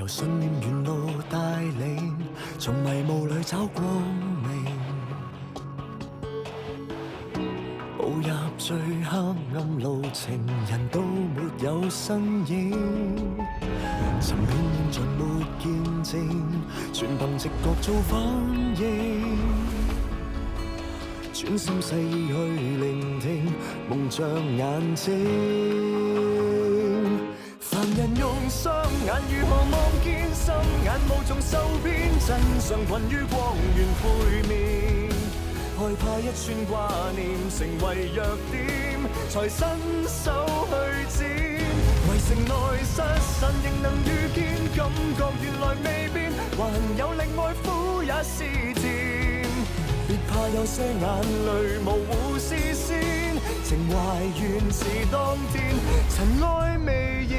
由信念沿路帶領，從迷霧裏找光明。步入最黑暗路程，人都沒有身影。尋遍現場沒見證，全憑直覺做反應。專心細意去聆聽，蒙着眼睛。凡人用雙眼如何望見心眼無從受騙，真相困於光源背面。害怕一串掛念成為弱點，才伸手去剪。為城內失神仍能遇見，感覺原來未變，還有另外苦也是甜。別怕有些眼淚模糊視線，情懷原是當天，塵埃未染。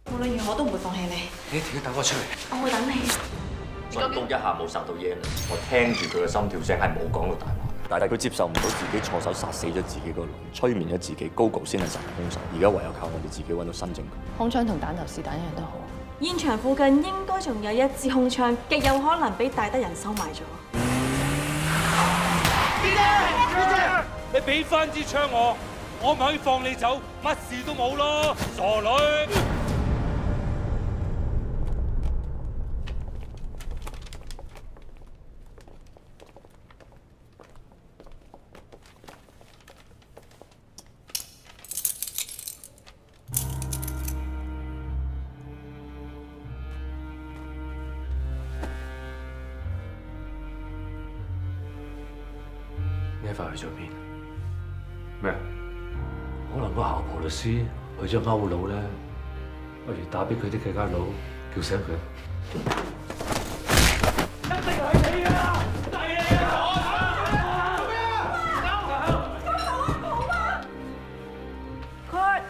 無論如何都唔會放棄你。你一定要等我出嚟。我會等你。振東一下冇殺到耶倫，我聽住佢嘅心跳聲係冇講到大話，但係佢接受唔到自己錯手殺死咗自己個女，催眠咗自己，Gogo先係殺人兇手。而家唯有靠我哋自己揾到新證據。空槍同彈頭是但一樣都好。現場附近應該仲有一支空槍，極有可能俾大德人收埋咗。姐，你俾翻支槍我咪可以放你走，乜事都冇咯，傻女！呢一塊去咗邊？咩？可能個姣婆律師去咗歐佬咧，不如打俾佢啲契家佬，叫醒佢。一定係你啊！係你啊！做咩啊？Kurt，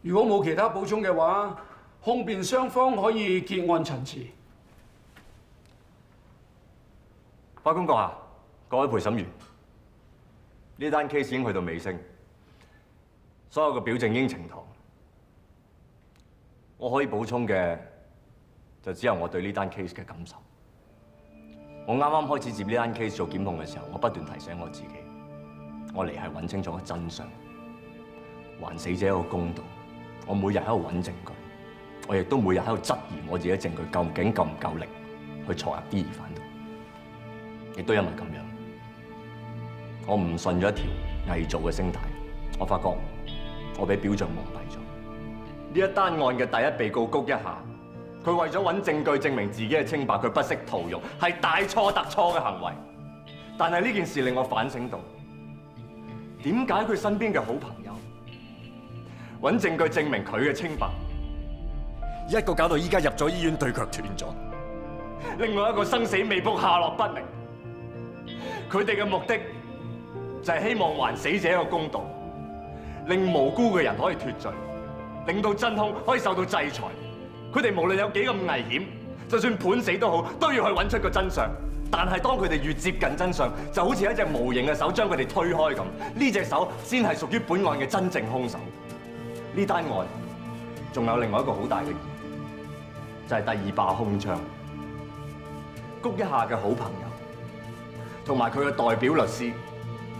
如果冇其他補充嘅話，控辯雙方可以結案陳詞。法官閣下，各位陪審員，呢單 case 已經去到尾聲，所有嘅表證已經呈堂。我可以補充嘅就只有我對呢單 case 嘅感受。我啱啱開始接呢單 case 做檢控嘅時候，我不斷提醒我自己，我嚟係揾清楚個真相，還死者一個公道。我每日喺度揾證據，我亦都每日喺度質疑我自己證據究竟夠唔夠力去錯入啲疑犯度。亦都因為咁樣，我唔信咗一條偽造嘅聲帶，我發覺我俾表象蒙蔽咗。呢一單案嘅第一被告谷一下，佢為咗揾證據證明自己嘅清白，佢不惜屠容，係大錯特錯嘅行為。但係呢件事令我反省到，點解佢身邊嘅好朋友揾證據證明佢嘅清白，一個搞到依家入咗醫院對腳斷咗，另外一個生死未卜下落不明。佢哋嘅目的就係希望還死者一個公道，令無辜嘅人可以脫罪，令到真兇可以受到制裁。佢哋無論有幾咁危險，就算判死都好，都要去揾出個真相。但係當佢哋越接近真相，就好似一隻無形嘅手將佢哋推開咁，呢隻手先係屬於本案嘅真正兇手。呢單案仲有另外一個好大嘅疑點，就係第二把空槍。谷一下嘅好朋友同埋佢嘅代表律師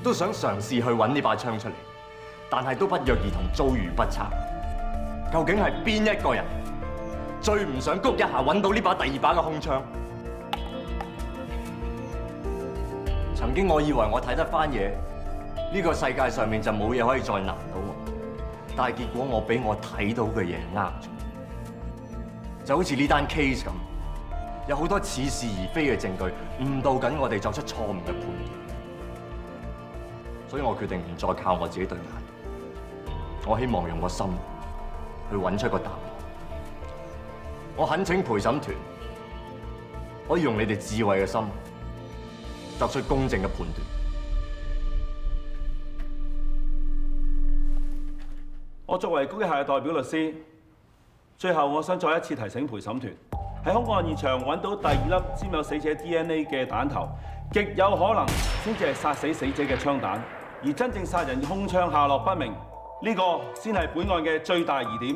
都想嘗試去揾呢把槍出嚟，但係都不約而同遭遇不測。究竟係邊一個人最唔想谷一下揾到呢把第二把嘅空槍？曾經我以為我睇得翻嘢，呢個世界上面就冇嘢可以再難到我。但係結果我俾我睇到嘅嘢呃咗，就好似呢單 case 咁，有好多似是而非嘅證據誤導緊我哋作出錯誤嘅判斷。所以我決定唔再靠我自己對眼，我希望用個心去揾出個答案。我懇請陪審團可以用你哋智慧嘅心作出公正嘅判斷。我作為谷一下嘅代表律師，最後，我想再一次提醒陪審團，喺兇案現場揾到第二粒沾有死者 DNA 嘅彈頭，極有可能先至係殺死死者嘅槍彈，而真正殺人嘅兇槍下落不明，呢個先係本案嘅最大疑點。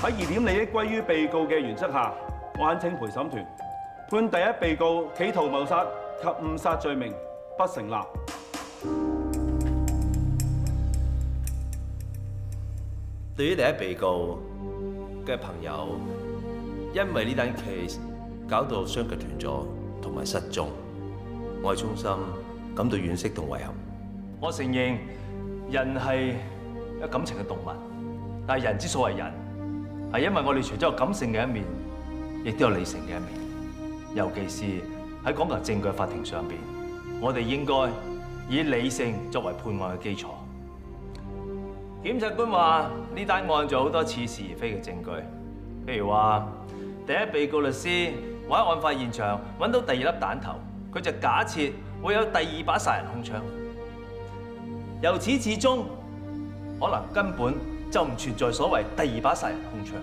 喺疑點利益歸於被告嘅原則下，我懇請陪審團判第一被告企圖謀殺及誤殺罪名不成立。對於第一被告嘅朋友，因為呢單 case 搞到雙腳斷咗同埋失蹤，我係衷心感到惋惜同遺憾。我承認人係有感情嘅動物，但係人之所謂人，係因為我哋除咗有感性嘅一面，亦都有理性嘅一面。尤其是喺講求證據嘅法庭上邊，我哋應該以理性作為判案嘅基礎。檢察官話呢單案仲有好多似是而非嘅證據，譬如話第一被告律師我喺案發現場揾到第二粒彈頭，佢就假設會有第二把殺人兇槍。由始至終，可能根本就唔存在所謂第二把殺人兇槍。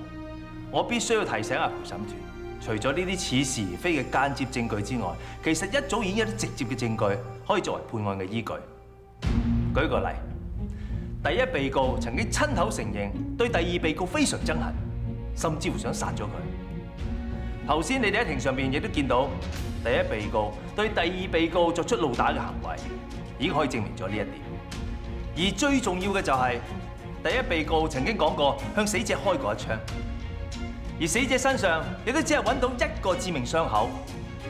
我必須要提醒下陪審團，除咗呢啲似是而非嘅間接證據之外，其實一早已經有啲直接嘅證據可以作為判案嘅依據。舉個例，第一被告曾經親口承認對第二被告非常憎恨，甚至乎想殺咗佢。頭先你哋喺庭上邊亦都見到，第一被告對第二被告作出毆打嘅行為，已經可以證明咗呢一點。而最重要嘅就係，第一被告曾經講過向死者開過一槍，而死者身上亦都只係揾到一個致命傷口，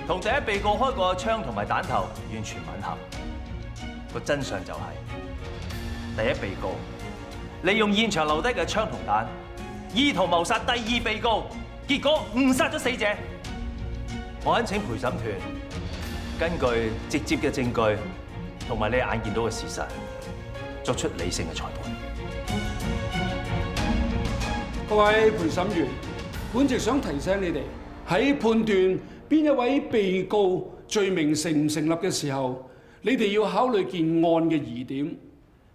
同第一被告開過嘅槍同埋彈頭完全吻合。個真相就係，第一被告利用現場留低嘅槍同彈，意圖謀殺第二被告，結果誤殺咗死者。我懇請陪審團根據直接嘅證據同埋你眼見到嘅事實，作出理性嘅裁判。各位陪審員，本席想提醒你哋喺判斷邊一位被告罪名成唔成立嘅時候，你哋要考慮件案嘅疑點，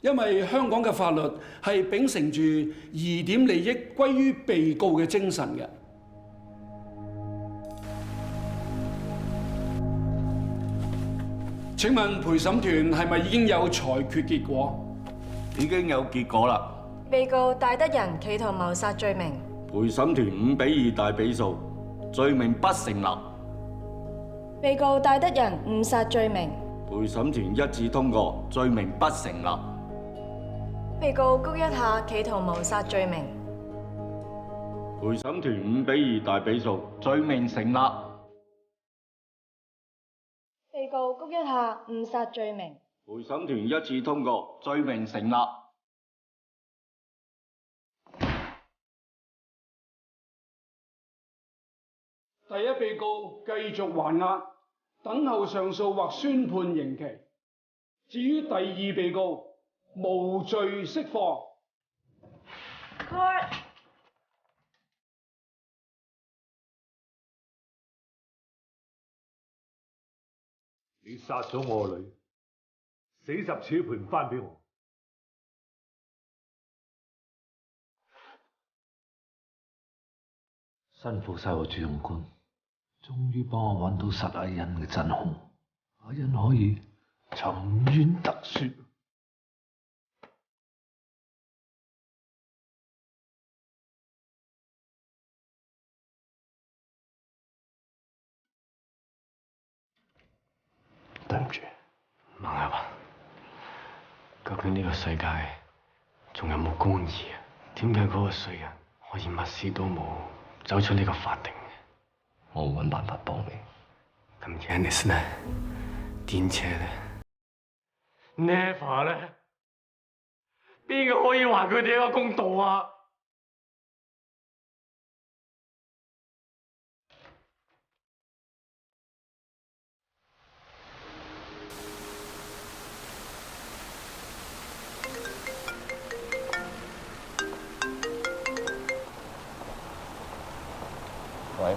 因為香港嘅法律係秉承住疑點利益歸於被告嘅精神嘅。請問陪審團係咪已經有裁決結果？已經有結果啦。被告戴德仁企圖謀殺罪名，陪審團5-2大比數，罪名不成立。被告戴德仁誤殺罪名，陪審團一致通過，罪名不成立。被告谷一下企圖謀殺罪名，陪審團5-2大比數，罪名成立。被告谷一下誤殺罪名，陪審團一致通過，罪名成立。第一被告繼續還押，等候上訴或宣判刑期。至於第二被告，無罪釋放。你殺咗我個女，死十次都賠唔翻俾我。辛苦晒我主用官，終於幫我揾到實阿欣嘅真兇，阿欣可以沉冤得雪。對唔住，孟亞雲，究竟呢個世界仲有冇公義啊？點解嗰個衰人可以乜事都冇，走出呢個法庭？我會揾辦法幫你。咁 Yannis 呢？電車呢？ Never 呢？邊個可以還佢哋一個公道啊？喂，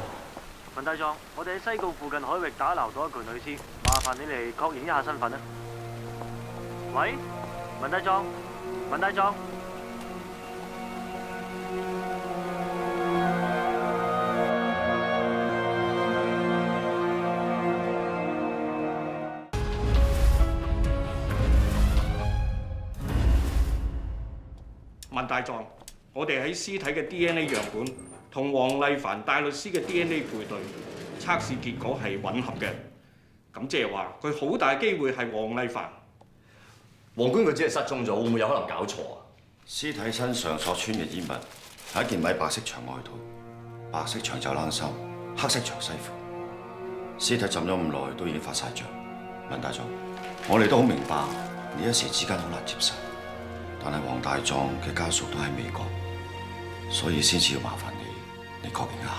文大狀，我哋喺西貢附近海域打撈到一具女屍，麻煩你嚟確認一下身份啦。喂，文大狀，文大狀。范大狀，我哋喺屍體嘅 DNA 樣本同黃麗凡大律師嘅 DNA 配對，測試結果係吻合嘅。咁即係話佢好大機會係黃麗凡。黃官佢只係失蹤咗，會唔會有可能搞錯啊？屍體身上所穿嘅衣物係一件米白色長外套、白色長袖冷衫、黑色長西褲。屍體浸咗咁耐，都已經發晒脹。文大狀，我哋都好明白你一時之間好難接受，但係黃大狀嘅家屬都喺美國，所以先至要麻煩你確認一下。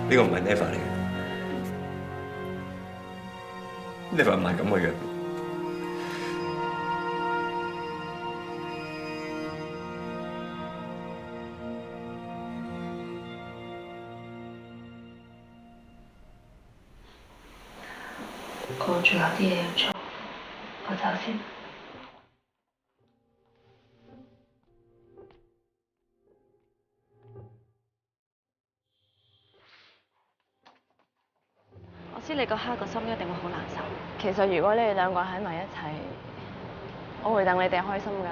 呢個唔係 Never 嚟嘅 ，Never 唔係咁嘅樣。我仲有啲嘢要做，我走先。我知你嗰刻個心一定會好難受。其實如果你哋兩個喺埋一齊，我會等你哋開心㗎。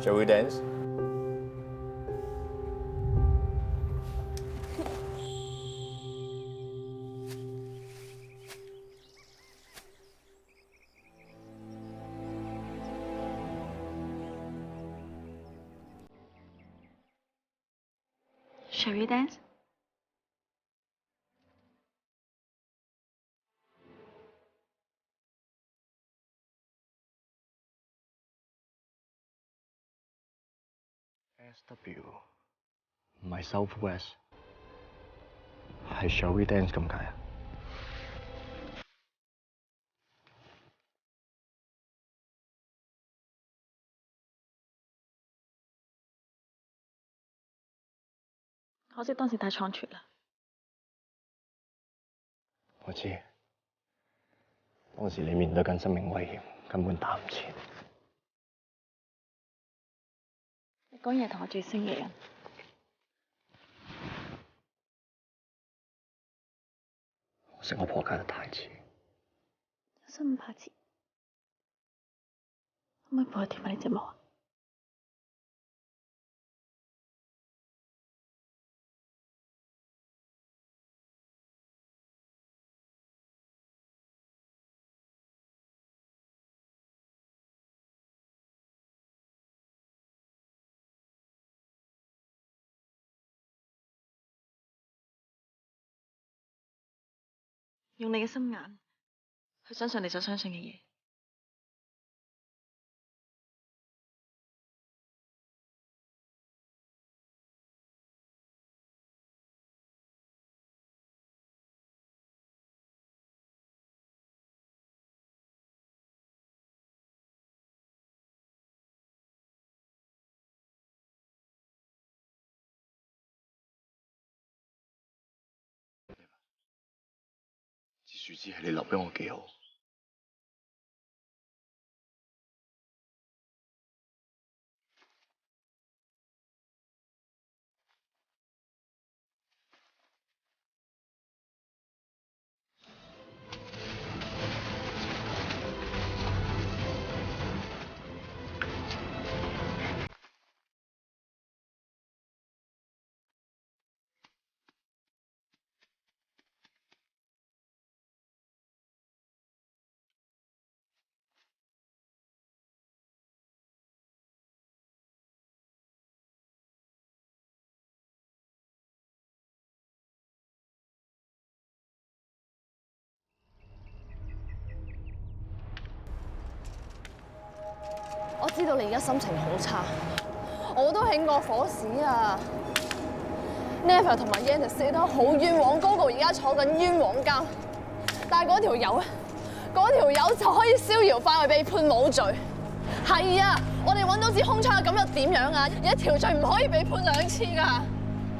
Shall we dance? Shall we dance? W 唔係 Southwest， 係 Shall We Dance 咁解啊？可惜當時太倉促啦。我知，當時你面對緊生命危險，根本打唔切。你講嘢同我最星嘅人。可惜我破戒得太遲。有心唔怕遲，可唔可以幫我調翻你隻毛啊？用你嘅心眼去相信你所相信嘅嘢。支樹枝係你留俾我幾好。我知道你而家心情好差，我都興過火屎啊 ！Never 同埋 Yannis 死得好冤枉，高高而家坐緊冤枉監，但係嗰條友咧，嗰條友就可以逍遙快活被判冇罪。係啊，我哋揾到支空槍，咁又點樣啊？一條罪唔可以被判2次㗎。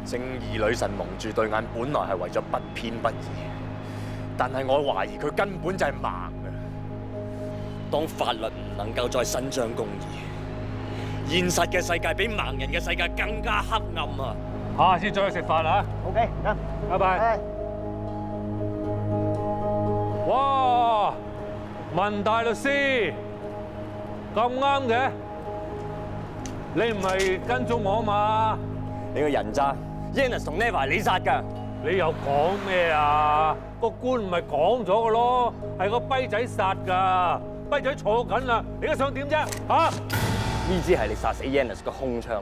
正義女神蒙住對眼，本來係為咗不偏不倚，但係我懷疑佢根本就係盲嘅。當法律唔能夠再伸張公義，現實嘅世界比盲人嘅世界更加黑暗啊！下次再去食飯啦 OK， 得，拜拜。哇！文大律師咁啱嘅，你唔係跟蹤我嘛？你個人渣 ，Yannis 同 Neva 係你殺㗎。你又講咩啊？個官唔係講咗嘅咯，係個跛仔殺㗎。跛仔坐緊啦，你而家想點啫？嚇！呢支係你殺死 Yannis 嘅空槍，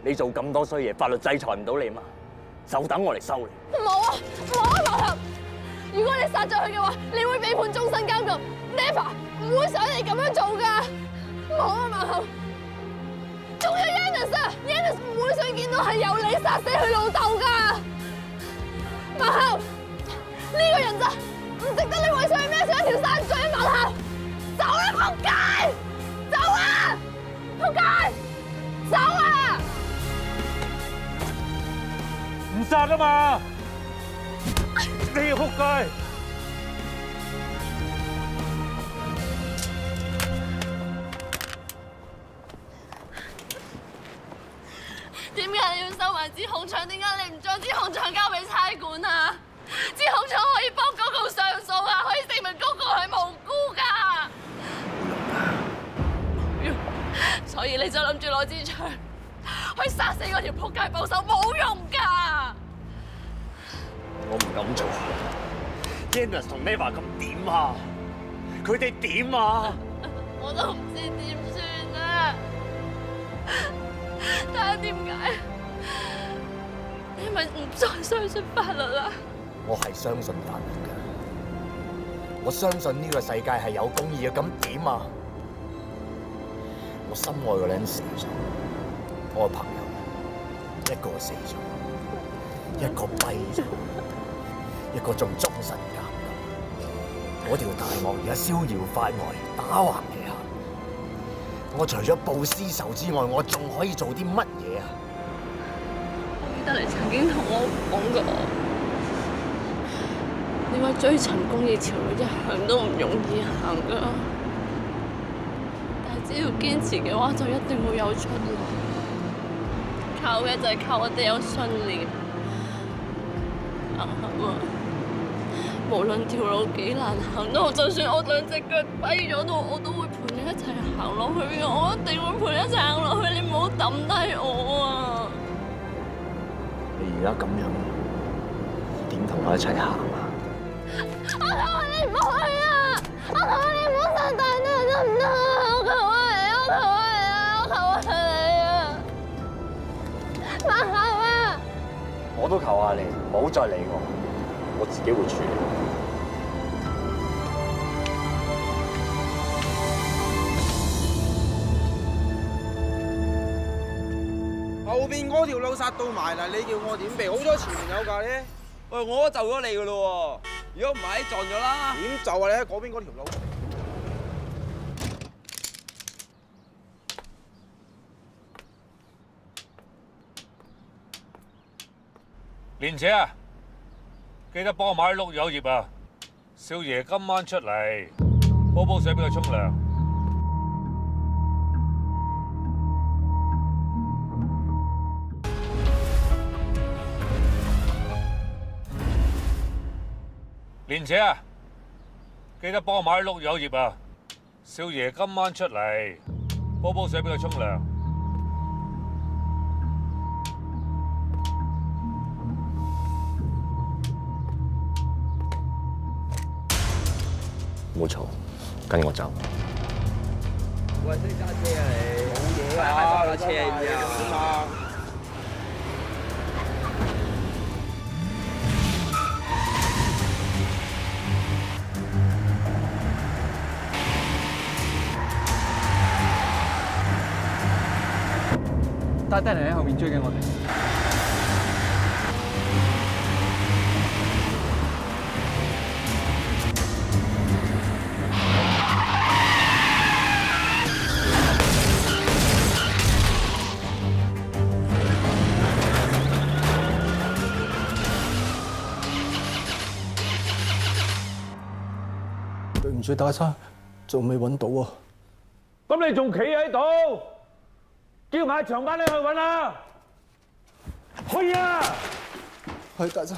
你做咁多衰嘢，法律制裁唔到你嘛？就等我嚟收你。冇啊，冇啊，馬合！如果你殺咗佢嘅話，你會被判終身監禁。Never 唔會想你咁樣做㗎。冇啊，馬合！仲有 Yannis 啊 ，Yannis 唔會想見到係由你殺死佢老豆㗎。馬合，呢個人渣唔值得你為上孭上一條殺罪啊！馬合！走啦，仆街！走啊！仆街！走啊！唔殺啊嘛！你要仆街！點解你要收埋支空槍？點解你唔將支空槍交俾差館啊？支空槍可以幫嗰個上訴啊，可以證明嗰個係無辜㗎。所以你就諗住攞支槍去殺死嗰條仆街幫手，冇用㗎。我唔敢做。Yannis 同 Neva 咁點啊？佢哋點啊？我都唔知點算啊！但係點解你咪唔再相信法律啦？我係相信法律㗎，我相信呢個世界係有公義嘅，咁點啊？我心愛嘅人死咗，我嘅朋友一個死咗，一個跛咗，一個仲終身監禁。嗰條大網而家逍遙法外，打橫嚟行。我除咗報私仇之外，我仲可以做啲乜嘢啊？我記得你曾經同我講過，你話追尋公義條路一向都唔容易行㗎，但係只要堅持嘅話，就一定會有出路。靠嘅就係靠我哋有信念。無論條路幾難行都好，就算我兩隻腳跛咗都，我都會陪你一齊行落去嘅。我一定會陪你一齊行落去，你唔好抌低我啊！你而家咁樣，點同我一齊行啊？我求你唔好去啊！我求你唔好上大路得唔得啊？我求你，我求你啊！我求你啊！馬後啊！我都求下你，唔好再理我，我自己會處理。後邊嗰條路殺到埋啦，你叫我點避？好彩前面有架咧。喂，我都就咗你噶咯喎，如果唔係撞咗啦。點就啊？你喺嗰邊嗰條路。蓮姐啊，記得幫我買碌柚葉啊！少爺今晚出嚟，煲水俾佢沖涼。蓮姐啊，記得幫我買碌柚葉啊！少爺今晚出嚟，煲水俾佢沖涼。冇嘈，跟我走。喂，識揸車啊你？冇嘢啊，架車啊嘛。戴德嚟喺後面追緊我哋。對唔住，大生，仲未揾到啊！咁你仲企喺度？叫埋長班你去揾啦！去啊！係大生。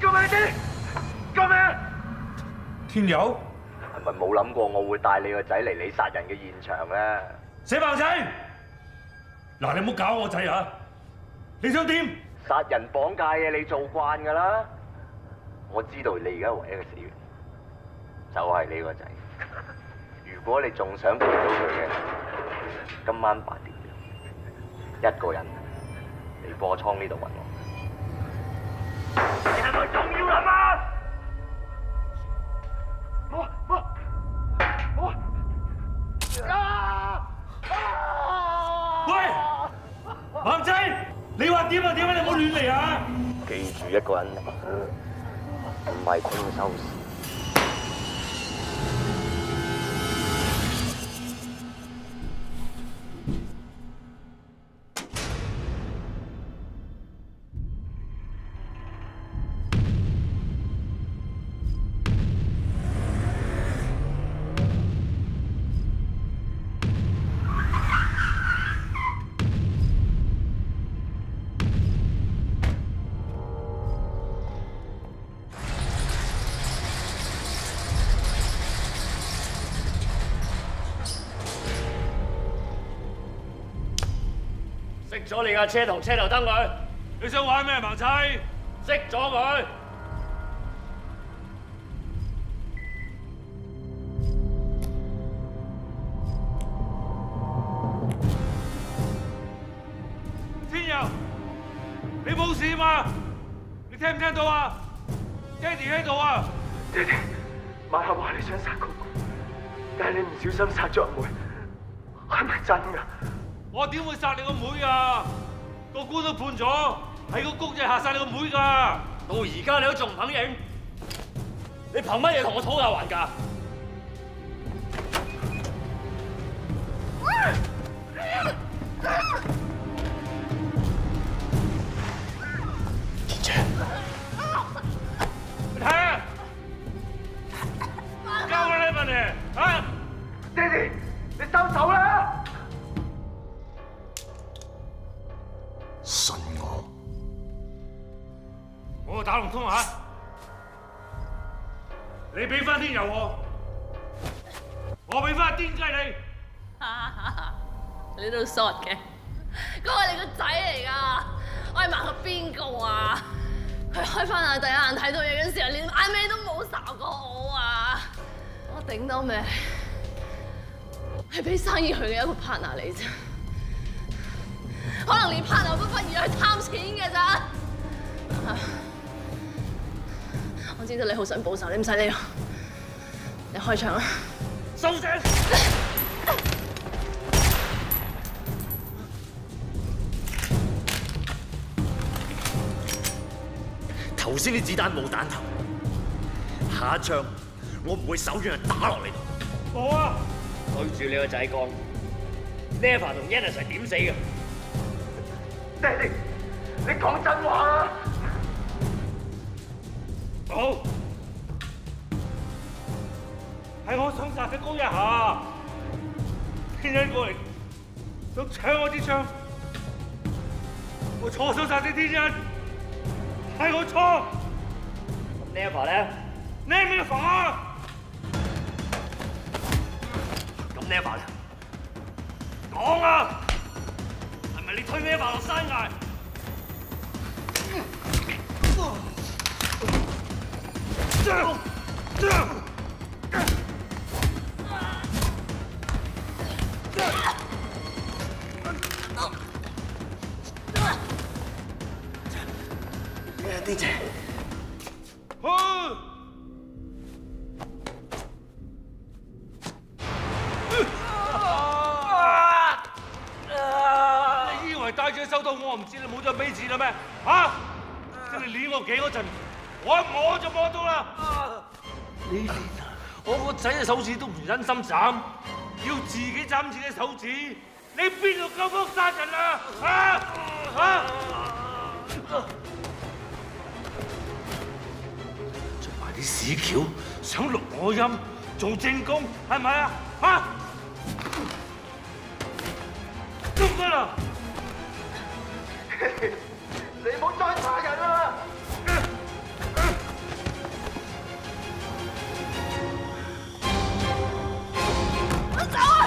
救命先！救命！天佑，係咪冇諗過我會帶你個仔嚟你殺人嘅現場咧？死盲仔！嗱，你唔好搞我仔啊！你想點？殺人綁架嘅你做慣㗎啦，我知道你而家唯一嘅死源就係你個仔。如果你仲想陪到佢嘅，今晚8點一個人嚟貨倉呢度揾我。你係咪仲要諗啊？喂，盲仔，你話點啊點啊，你唔好亂嚟啊！記住一個人嚟，唔係傾收視。熄咗你架車同車頭燈佢！你想玩咩盲仔？熄咗佢！天佑，你冇事嘛？你聽唔聽到啊？爹哋喺度啊！爹哋，馬克話你想殺哥哥，但係你唔小心殺咗阿妹，係咪真㗎？我點會殺你個妹啊？個官都判咗，係個谷仔嚇殺你個妹㗎。到而家你都仲唔肯認？你憑乜嘢同我討價還價？田姐，你睇啊！交啦你問你啊！爹哋，你收手啦！信我，我打龍通啊！你俾翻天佑我俾翻癲雞你。你都傻嘅，嗰個係你個仔嚟㗎，我係盲個邊個啊？佢開翻眼第一眼睇到嘢嘅時候，連眼尾都冇睄過我啊！我頂多咩？係俾生意佢嘅一個 partner 嚟啫，可能連 partner 都不如去貪錢嘅咋？我知道你好想報仇，你唔使理我，你開槍啦！收聲！頭先啲子彈冇彈頭，下一槍我唔會手軟就打落你度。冇啊！對住你個仔講 ，Neva 同 Yannis 係點死嘅？爹哋，你講真話啊！好，係我想殺死高一下，天恩過嚟想搶我支槍，我錯想殺死天恩。係我錯。咁 Neva 咧 ？Neva？咁 Neva 咧？講啊！係咪你推 Neva 落山崖？啲姐，你以為戴住手套我唔知你冇咗尾字啦咩？嚇！即係你捏我頸嗰陣，我一摸就摸到啦。你連我個仔嘅手指都唔忍心斬，要自己斬自己手指，你邊度夠膽殺人啊？啲屎橋想錄我音做正宮係咪啊？嚇！得唔得啦？你唔好再殺人啦！我走啊！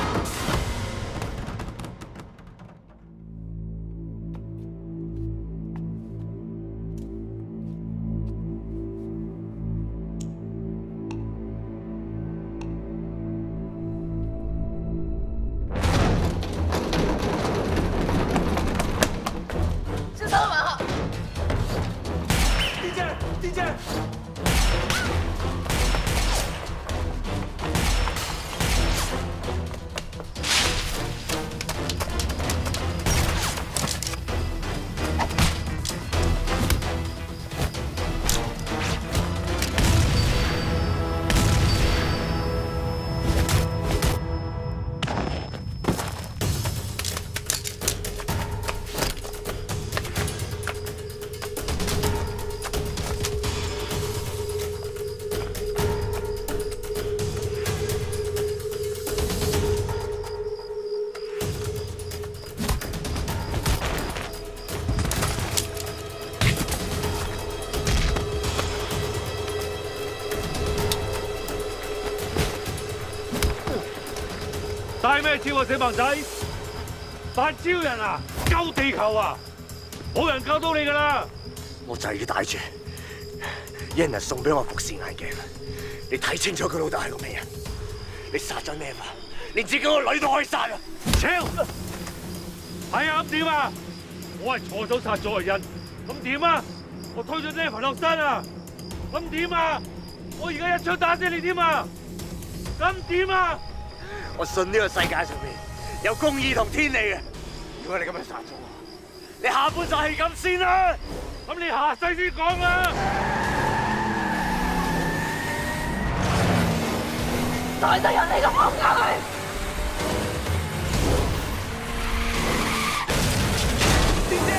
帶咩招啊，死盲仔！扮超人啊，救地球啊！冇人救到你㗎啦！我就要戴住 Yannis 送俾我服視眼鏡，你睇清楚佢老豆係個咩人？你殺咗 Neva，連自己個女都可以殺啊！超係啊，咁點啊？我係錯手殺咗個人，咁點啊？我推咗 Neva 落山啊！咁點啊？我而家一槍打死你添啊！咁點啊？我信呢個世界上面有公義同天理嘅。如果你咁樣殺咗我，你下半世係咁先啦。咁你下世先講啦。再得人你個撲街！點啫？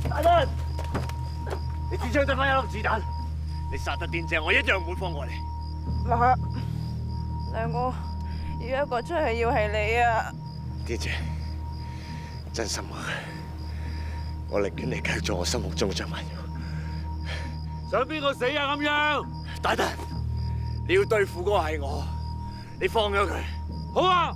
大德，你支槍得翻一粒子彈，你殺得癲正，我一樣唔會放過你。嗱，兩個，如果一個真係要係你啊！癲姐，真心話，我寧願你繼續做我心目中嘅張曼玉。想邊個死啊？咁樣，大德，你要對付嗰個係我，你放咗佢。好啊！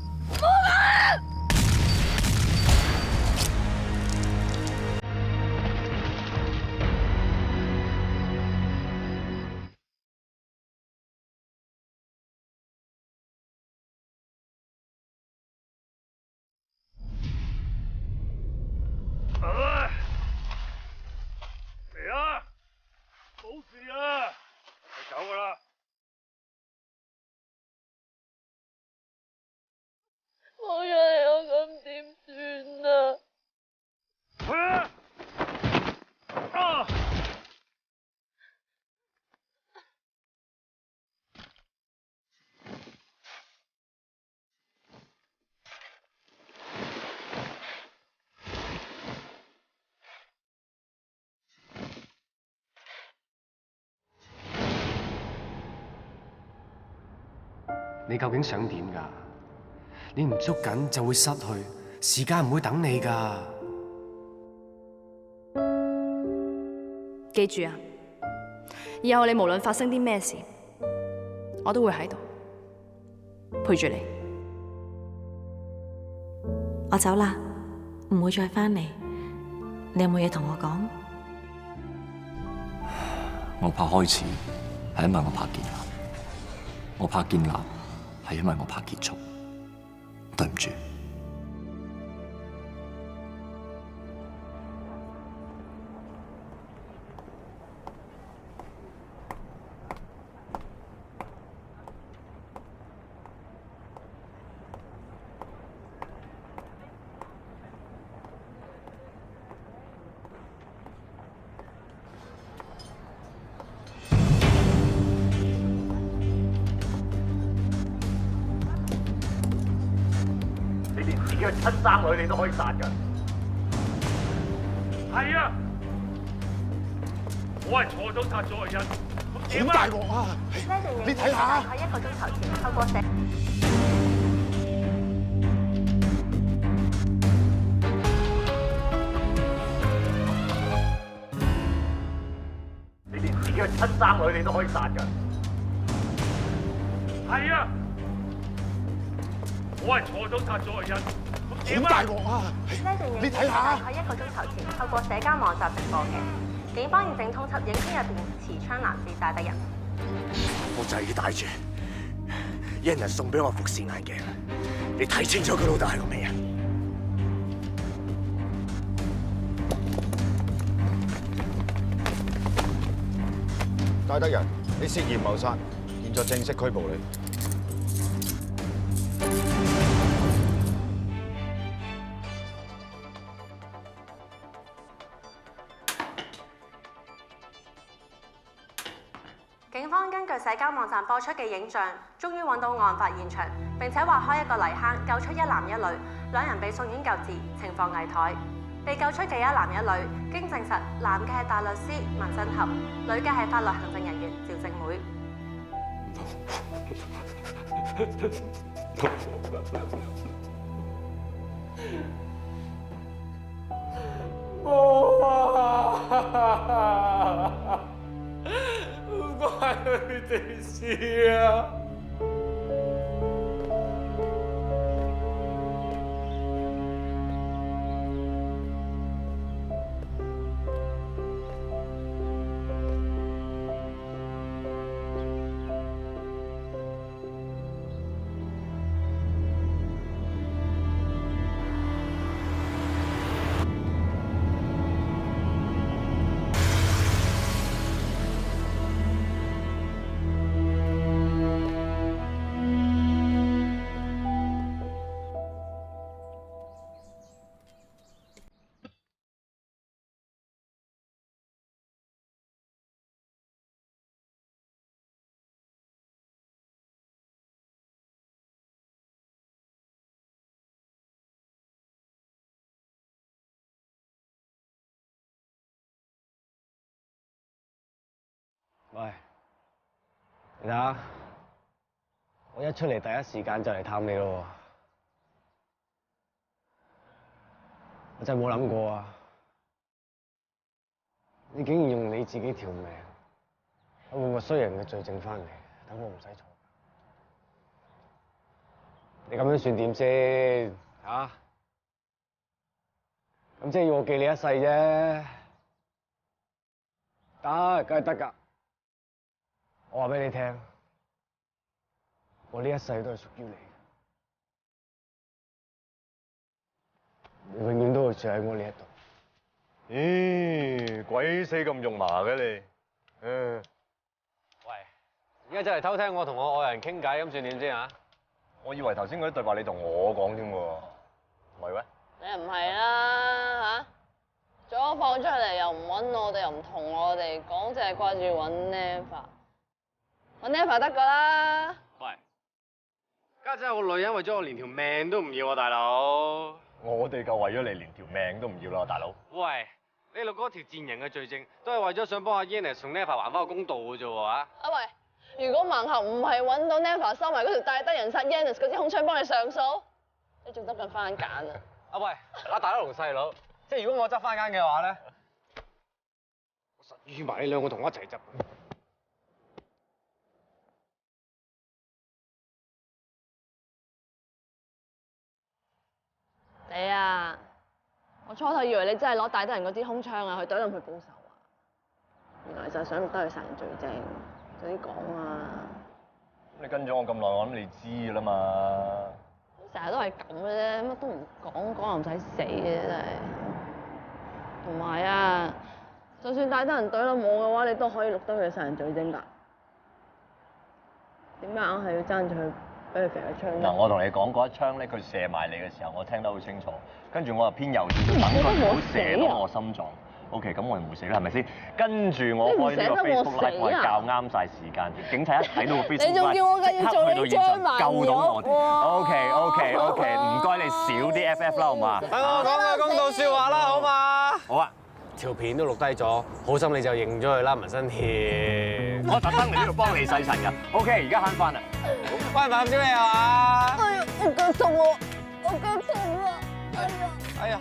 放啊！嚟啊！冇事啊，我走噶啦。冇咗你，我咁點算啊？你究竟想點㗎？你唔捉緊就會失去，時間唔會等你㗎。記住啊，以後你無論發生啲咩事，我都會喺度陪住你。我走啦，唔會再返嚟。你有冇嘢同我講？我怕開始係因為我怕建立，我怕建立係因為我怕結束。對唔住。佢親生女你都可以殺㗎。係啊，我係錯咗殺咗個人。好大鑊啊！你睇下，喺1個鐘頭前透過社。你連自己嘅親生女你都可以殺㗎。係啊，我係錯咗殺咗個人。好大鑊啊！你睇下，喺1個鐘頭前透過社交網站直播嘅，警方現正通緝影片入邊持槍男自殺的人。我就係要帶住一人送俾我伏視眼鏡，你睇清楚佢老豆係個咩人？戴德仁，你涉嫌謀殺，現在正式拘捕你。警方根據社交網站播出嘅影像，終於揾到案發現場，並且挖開一個泥坑，救出一男一女，兩人被送院救治，情況危殆。被救出嘅一男一女，經證實，男嘅係大律師文振合，女嘅係法律行政人員趙正妹。冇啊！唔關佢哋事啊！喂，你睇下，我一出嚟第一時間就嚟探你咯。我真係冇諗過啊！你竟然用你自己條命去換個衰人嘅罪證翻嚟，等我唔使坐。你咁樣算點先？嚇？咁即係要我記你一世啫。得，梗係得㗎。我話俾你聽，我呢一世都係屬於你。你永遠都會住喺我呢一度。咦，鬼死咁肉麻嘅你！喂，而家就嚟偷聽我同我愛人傾偈，咁算點先啊？我以為頭先嗰啲對白你同我講添喎，唔係咩？你唔係啦嚇，咗放出嚟又唔揾我哋，又唔同我哋講，淨係掛住揾 Never， 揾 Never 得㗎啦。喂，家陣有個女人為咗我連條命都唔要啊，大佬！我哋夠為咗你連條命都唔要啦，大佬。喂，你錄嗰條賤人嘅罪證，都係為咗想幫阿 Yannis 同 Never 還翻個公道嘅啫喎啊喂，如果盲盒唔係揾到 Never 收埋嗰條戴德人殺 Yannis 嗰支空槍幫你上訴，你仲得緊翻揀啊？喂，阿大佬同細佬，即係如果我執翻間嘅話咧，我實預埋你兩個同我一齊執。你啊，我初頭以為你真係攞戴德人嗰支空槍啊，去懟冧佢報仇啊，原來就係想得佢殺人罪證，早啲講啊！你跟咗我咁耐，我諗你知㗎啦嘛。成日都係咁嘅啫，乜都唔講，講又唔使死嘅真係。同埋啊，就算戴德人懟冧我嘅話，你都可以錄得佢嘅殺人罪證㗎。點解硬係要爭住去俾佢射一槍？嗱，我同你講嗰一槍咧，佢射埋你嘅時候，我聽得好清楚。跟住我又偏右轉，等佢唔好射到我心臟。OK， 咁我唔會死啦，係咪先？跟住我開呢個 Facebook Live，我係較啱晒時間。警察一睇到個 Facebook Live，你仲叫我繼續做你張埋救到我哋。OK，唔該你少啲 FF 啦，好嘛？等我講句公道説話啦，好嘛？好啊，條片都錄低咗，好心你就認咗佢啦，紋身貼。我特登嚟呢度幫你洗塵㗎。OK， 而家慳翻啦。關埋咁少嘢啊嘛？哎呀，我腳痛喎，我腳痛啊！哎呀！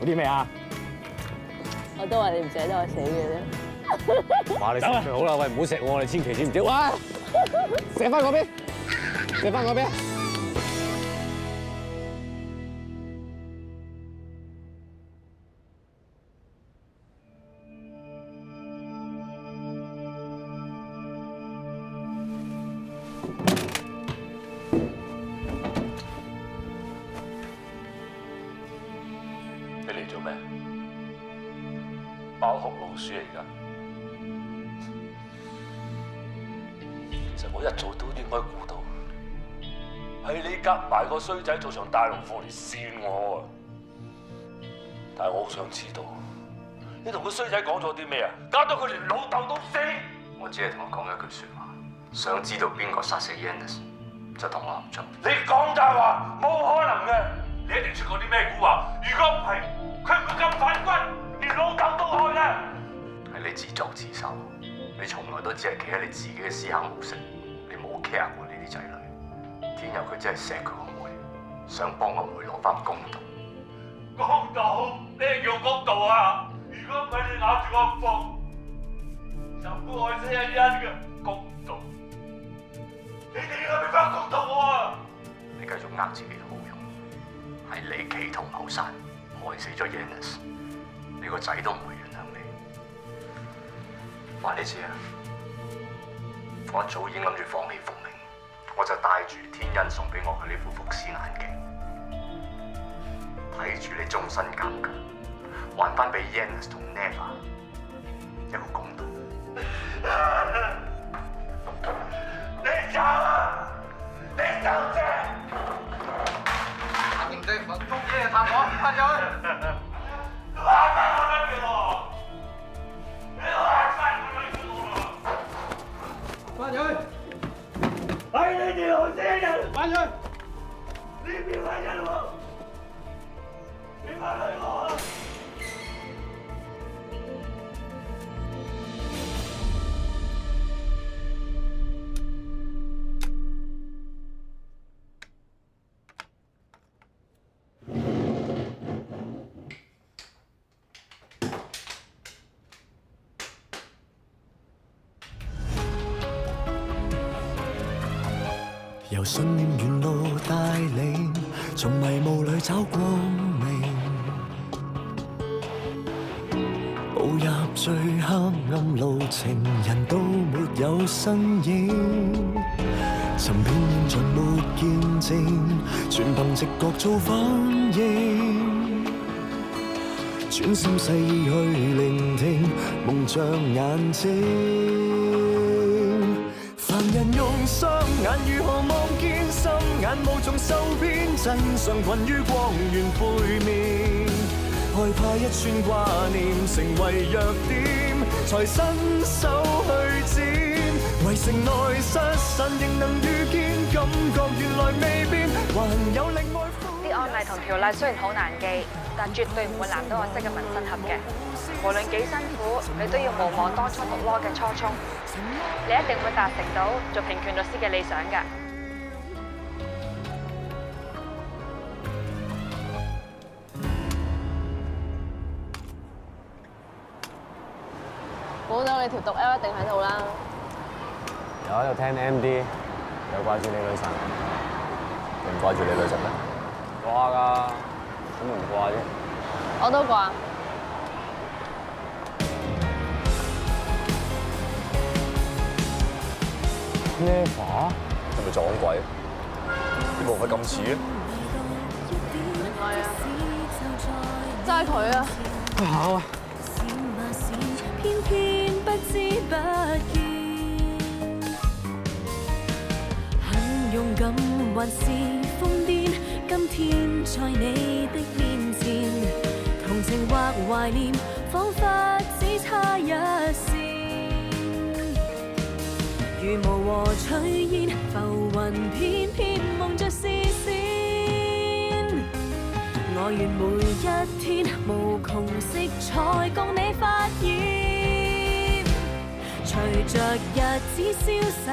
嗰啲咩啊？我都話你唔捨得我死嘅啫。哇！你食最好啦，喂，唔好錫我，你千祈知唔知？哇！射翻嗰邊，射翻嗰邊。你嚟做咩？包學老鼠嚟㗎。其實我一早都應該估到，係你夾埋個衰仔做場大龍鳳嚟扇我啊！但係我好想知道，你同個衰仔講咗啲咩啊？搞到佢連老豆都死！我只係同佢講一句説話，想知道邊個殺死 Yannis， 就同我合作。你講大話，冇可能嘅！你一定出過啲咩蠱惑？如果唔係，佢唔會咁反骨，連老豆都害啊！係你自作自受，你從來都只係企喺你自己嘅思考模式，你冇 care 過呢啲仔女。天佑佢真係錫佢個妹，想幫個妹攞翻公道。公道？咩叫公道啊？如果唔係你咬住我唔放，就唔會害死欣欣嘅公道。你哋應該俾翻公道我啊！你繼續呃自己都冇用，係你企圖謀殺，害死咗 Yannis， 你個仔都唔會原諒你。話你知啊，我一早已經諗住放棄復命，我就帶住天恩送俾我嘅呢副伏屍眼鏡，睇住你終身監禁，還翻俾 Yannis 同 Never 一個公道。你走啊！你走啫！唔對，我中意你探我，翻咗去。拉翻我女俾我！你拉翻我女俾我！翻咗去。係你哋好死人！翻咗去。你別翻人喎！由信念沿路帶領，從迷霧裏找光明。步入最黑暗路程，人都沒有身影。尋遍現場沒見證，全憑直覺做反應。專心細意去聆聽，蒙着眼睛。凡人用雙眼如何望見心眼，無從受騙，真相困於光源背面。害怕一串掛念成為弱點，才伸手去剪。為城內失神，仍能遇見，感覺原來未變，還有另外。啲案例同條例雖然好難記，但絕對唔會難到我識嘅紋身俠嘅。無論幾辛苦，你都要無忘當初讀 law 嘅初衷。你一定會達成到做平權律師嘅理想㗎。估到你條毒 L 一定喺度啦。又喺度聽 MD，又掛住你女神，你唔掛住你女神咩？掛㗎，點會唔掛啫？我都掛。Never 係咪撞鬼？啲毛髮咁似嘅？係啊，齋佢啊！去考啊！偏偏不知不見，很勇敢還是瘋癲？今天在你的面前，同情或懷念，彷彿只差一線。如霧和炊煙，浮雲偏偏蒙着視線。我願每一天無窮色彩共你發現，隨着日子消逝。